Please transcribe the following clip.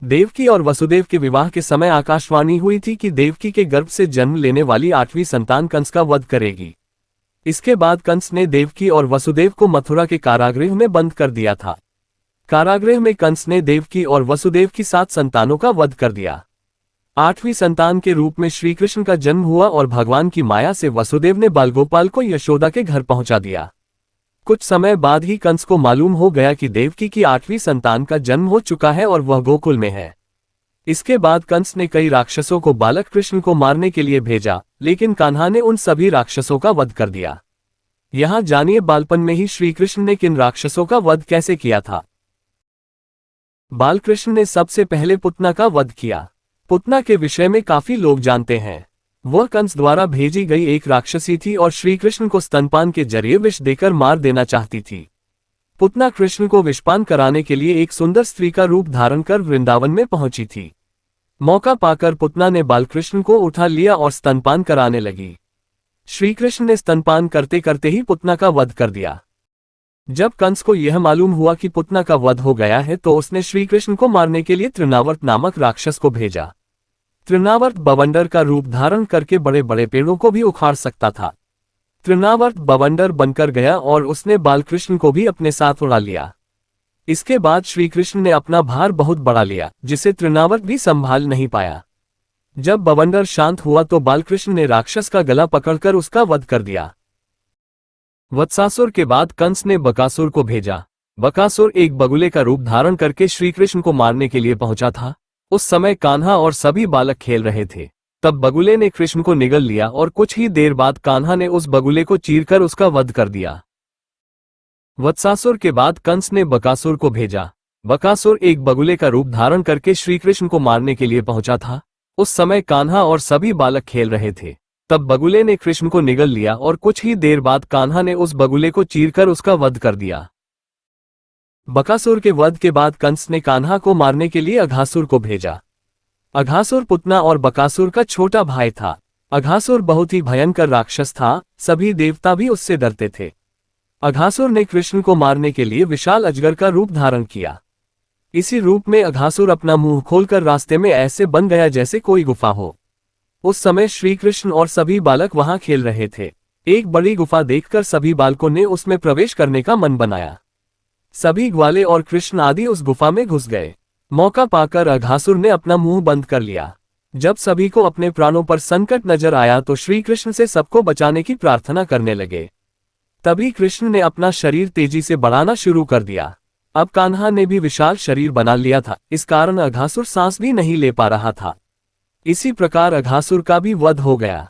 देवकी और वसुदेव के विवाह के समय आकाशवाणी हुई थी कि देवकी के गर्भ से जन्म लेने वाली 8वीं संतान कंस का वध करेगी। इसके बाद कंस ने देवकी और वसुदेव को मथुरा के कारागृह में बंद कर दिया था। कारागृह में कंस ने देवकी और वसुदेव की 7 संतानों का वध कर दिया। 8वीं संतान के रूप में श्री कृष्ण का जन्म हुआ और भगवान की माया से वसुदेव ने बालगोपाल को यशोदा के घर पहुंचा दिया। कुछ समय बाद ही कंस को मालूम हो गया कि देवकी की 8वीं संतान का जन्म हो चुका है और वह गोकुल में है। इसके बाद कंस ने कई राक्षसों को बालक कृष्ण को मारने के लिए भेजा, लेकिन कान्हा ने उन सभी राक्षसों का वध कर दिया। यहाँ जानिए बालपन में ही श्री कृष्ण ने किन राक्षसों का वध कैसे किया था। बालकृष्ण ने सबसे पहले पुतना का वध किया। पुतना के विषय में काफी लोग जानते हैं। वह कंस द्वारा भेजी गई एक राक्षसी थी और श्री कृष्ण को स्तनपान के जरिए विष देकर मार देना चाहती थी। पुतना कृष्ण को विषपान कराने के लिए एक सुंदर स्त्री का रूप धारण कर वृंदावन में पहुंची थी। मौका पाकर पुतना ने बालकृष्ण को उठा लिया और स्तनपान कराने लगी। श्री कृष्ण ने स्तनपान करते करते ही पुतना का वध कर दिया। जब कंस को यह मालूम हुआ कि पुतना का वध हो गया है तो उसने श्री कृष्ण को मारने के लिए तृणावर्त नामक राक्षस को भेजा। तृणावर्त बवंडर का रूप धारण करके बड़े बड़े पेड़ों को भी उखाड़ सकता था। तृणावर्त बवंडर बनकर गया और उसने बालकृष्ण को भी अपने साथ उड़ा लिया। इसके बाद श्री कृष्ण ने अपना भार बहुत बढ़ा लिया, जिसे तृणावर्त भी संभाल नहीं पाया। जब बवंडर शांत हुआ तो बालकृष्ण ने राक्षस का गला पकड़कर उसका वध कर दिया। वत्सासुर के बाद कंस ने बकासुर को भेजा। बकासुर एक बगुले का रूप धारण करके श्री कृष्ण को मारने के लिए पहुंचा था। उस समय कान्हा और सभी बालक खेल रहे थे। तब बगुले ने कृष्ण को निगल लिया और कुछ ही देर बाद कान्हा ने उस बगुले को चीरकर उसका वध कर दिया। वत्सासुर के बाद कंस ने बकासुर को भेजा। बकासुर एक बगुले का रूप धारण करके श्री कृष्ण को मारने के लिए पहुंचा था। उस समय कान्हा और सभी बालक खेल रहे थे। तब बगुले ने कृष्ण को निगल लिया और कुछ ही देर बाद कान्हा ने उस बगुले को चीरकर उसका वध कर दिया। बकासुर के वध के बाद कंस ने कान्हा को मारने के लिए अघासुर को भेजा। अघासुर पुतना और बकासुर का छोटा भाई था। अघासुर बहुत ही भयंकर राक्षस था, सभी देवता भी उससे डरते थे। अघासुर ने कृष्ण को मारने के लिए विशाल अजगर का रूप धारण किया। इसी रूप में अघासुर अपना मुंह खोलकर रास्ते में ऐसे बन गया जैसे कोई गुफा हो। उस समय श्री कृष्ण और सभी बालक वहां खेल रहे थे। एक बड़ी गुफा देखकर सभी बालकों ने उसमें प्रवेश करने का मन बनाया। सभी ग्वाले और कृष्ण आदि उस गुफा में घुस गए। मौका पाकर अघासुर ने अपना मुंह बंद कर लिया। जब सभी को अपने प्राणों पर संकट नजर आया तो श्री कृष्ण से सबको बचाने की प्रार्थना करने लगे। तभी कृष्ण ने अपना शरीर तेजी से बढ़ाना शुरू कर दिया। अब कान्हा ने भी विशाल शरीर बना लिया था, इस कारण अघासुर सांस भी नहीं ले पा रहा था। इसी प्रकार अघासुर का भी वध हो गया।